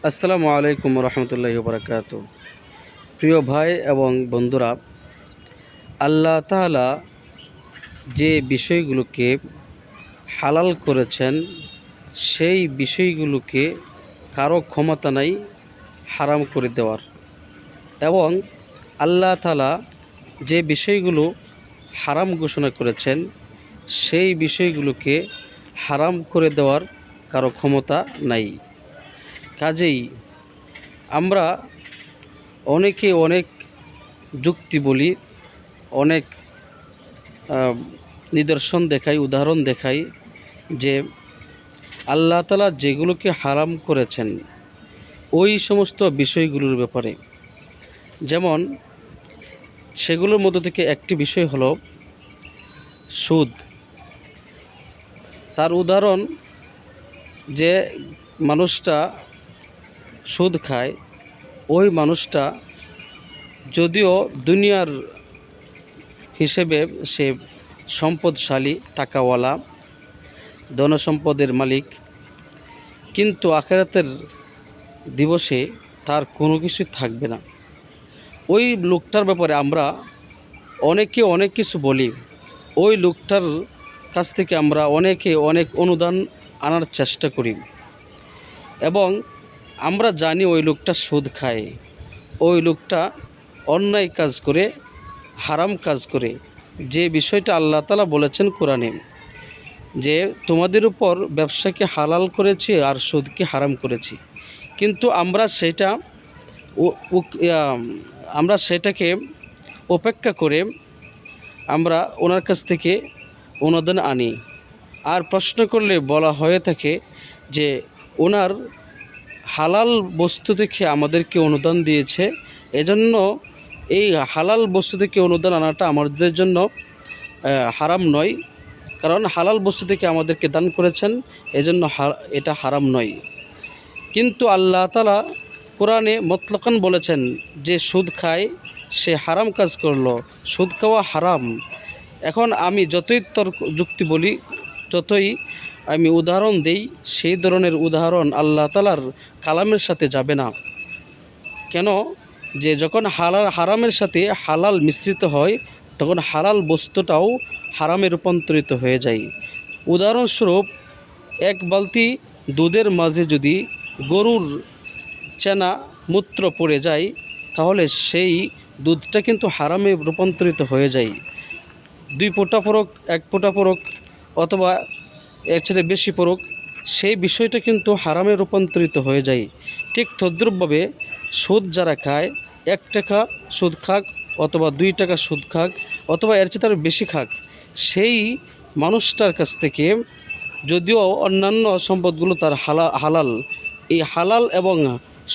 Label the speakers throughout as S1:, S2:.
S1: আসসালামু আলাইকুম রহমতুল্লাহি বারাকাতু। প্রিয় ভাই এবং বন্ধুরা, আল্লাহ তাআলা যে বিষয়গুলোকে হালাল করেছেন সেই বিষয়গুলোকে কারো ক্ষমতা নাই হারাম করে দেওয়ার, এবং আল্লাহ তাআলা যে বিষয়গুলো হারাম ঘোষণা করেছেন সেই বিষয়গুলোকে হারাম করে দেওয়ার কারো ক্ষমতা নাই। কাজেই আমরা অনেকে অনেক যুক্তি বলি, অনেক নিদর্শন দেখাই, উদাহরণ দেখাই যে আল্লাহ তাআলা যেগুলোকে হারাম করেছেন ওই সমস্ত বিষয়গুলোর ব্যাপারে। যেমন সেগুলোর মধ্য থেকে একটি বিষয় হলো সুদ। তার উদাহরণ, যে মানুষটা সুদ খায় ওই মানুষটা যদিও দুনিয়ার হিসেবে সে সম্পদশালী, টাকাওয়ালা, ধনসম্পদের মালিক, কিন্তু আখিরাতের দিবসে তার কোনো কিছুই থাকবে না। ওই লোকটার ব্যাপারে আমরা অনেকে অনেক কিছু বলি, ওই লোকটার কাছ থেকে আমরা অনেকে অনেক অনুদান আনার চেষ্টা করি, এবং আমরা জানি ওই লোকটা সুদ খায়, ওই লোকটা অন্যায় কাজ করে, হারাম কাজ করে। যে বিষয়টা আল্লাহ তাআলা বলেছেন কোরআনে, যে তোমাদের উপর ব্যবসাকে হালাল করেছি আর সুদকে হারাম করেছি, কিন্তু আমরা সেটাকে উপেক্ষা করে আমরা ওনার কাছ থেকে অনুদান আনি। আর প্রশ্ন করলে বলা হয়ে থাকে যে ওনার হালাল বস্তু থেকে আমাদেরকে অনুদান দিয়েছে, এজন্য এই হালাল বস্তু থেকে অনুদান আনাটা আমাদের জন্য হারাম নয়, কারণ হালাল বস্তু থেকে আমাদেরকে দান করেছেন, এজন্য এটা হারাম নয়। কিন্তু আল্লাহ তাআলা কোরআনে মতলকান বলেছেন যে সুদ খায় সে হারাম কাজ করলো, সুদ খাওয়া হারাম। এখন আমি যতই যুক্তি বলি, যতই আমি উদাহরণ দেই, সেই ধরনের উদাহরণ আল্লাহ তাআলার কালামের সাথে যাবে না। কেন? যে যখন হারামের সাথে হালাল মিশ্রিত হয় তখন হালাল বস্তুটাও হারামে রূপান্তরিত হয়ে যায়। উদাহরণস্বরূপ, এক বালতি দুধের মাঝে যদি গরুর চেনা মূত্র পড়ে যায় তাহলে সেই দুধটা কিন্তু হারামে রূপান্তরিত হয়ে যায়। 2 ফোঁটা পড়ুক, 1 ফোঁটা পড়ুক, অথবা এর চেয়ে বেশি পড়ুক, সেই বিষয়টা কিন্তু হারামে রূপান্তরিত হয়ে যায়। ঠিক তদ্রূপভাবে সুদ যারা খায়, 1 টাকা সুদ খাক অথবা 2 টাকা সুদ খাক অথবা এর চেয়ে তার বেশি খাক, সেই মানুষটার কাছ থেকে যদিও অন্যান্য সম্পদগুলো তার হালাল, এই হালাল এবং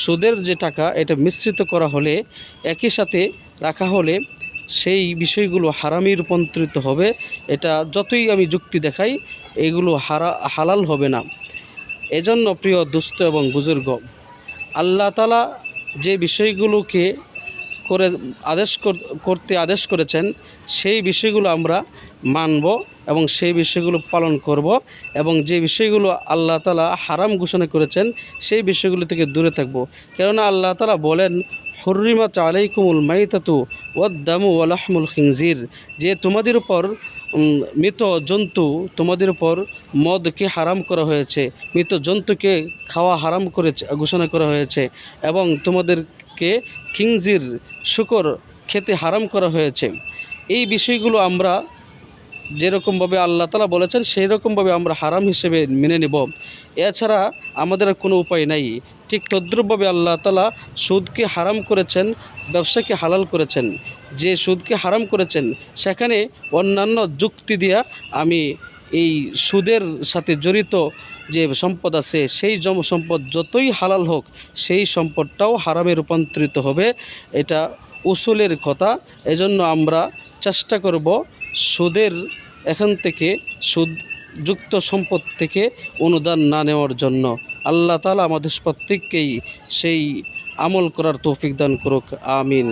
S1: সুদের যে টাকা এটা মিশ্রিত করা হলে, একই সাথে রাখা হলে সেই বিষয়গুলো হারামে রূপান্তরিত হবে। এটা যতই আমি যুক্তি দেখাই এগুলো হালাল হবে না। এজন্য প্রিয় দোস্ত এবং বুজুর্গ, আল্লাহ তাআলা যে বিষয়গুলোকে করতে আদেশ করেছেন সেই বিষয়গুলো আমরা মানব এবং সেই বিষয়গুলো পালন করব, এবং যে বিষয়গুলো আল্লাহ তাআলা হারাম ঘোষণা করেছেন সেই বিষয়গুলো থেকে দূরে থাকব। কেননা আল্লাহ তাআলা বলেন, হুররিমাত আলাইকুমুল মাইতাতু ওয়াদ-দামু ওয়া লাহমুল খিনজির, যে তোমাদের উপর মৃত জন্তু, তোমাদের উপর মদকে হারাম করা হয়েছে, মৃত জন্তুকে খাওয়া হারাম ঘোষণা করা হয়েছে, এবং তোমাদেরকে খিনজির, শূকর খেতে হারাম করা হয়েছে। এই বিষয়গুলো আমরা যেরকমভাবে আল্লাহ তাআলা বলেছেন সেই রকমভাবে আমরা হারাম হিসেবে মেনে নেব, এছাড়া আমাদের কোনো উপায় নাই। ঠিক তদ্রূপভাবে আল্লাহ তাআলা সুদকে হারাম করেছেন, ব্যবসাকে হালাল করেছেন। যে সুদকে হারাম করেছেন সেখানে অন্যান্য যুক্তি দিয়া আমি এই সুদের সাথে জড়িত যে সম্পদ আছে সেই সম্পদ যতই হালাল হোক সেই সম্পদটাও হারামে রূপান্তরিত হবে, এটা উসুলের কথা। এজন্য আমরা চেষ্টা করব সুদের এখান থেকে, সুদযুক্ত সম্পদ থেকে অনুদান না নেওয়ার জন্য। আল্লাহ তাআলা আমাদের প্রত্যেককেই সেই আমল করার তৌফিক দান করুক। আমিন।